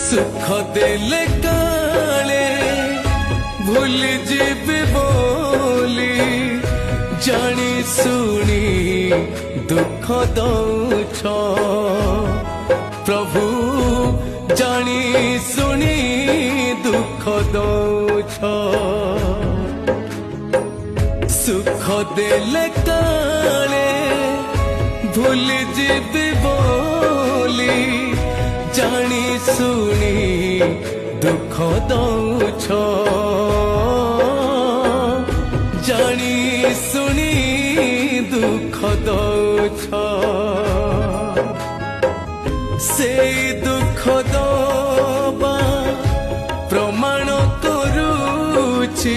सुख देले काले भूल जीवी बोली जानी सुनी दुख दौछ प्रभु जानी सुनी दुख दौछ सुख देले काले भूल जीवी बोली जानी सुनी दुख दौछ जानी सुनी दुख दौछ से दुख दबा प्रमाण करुछि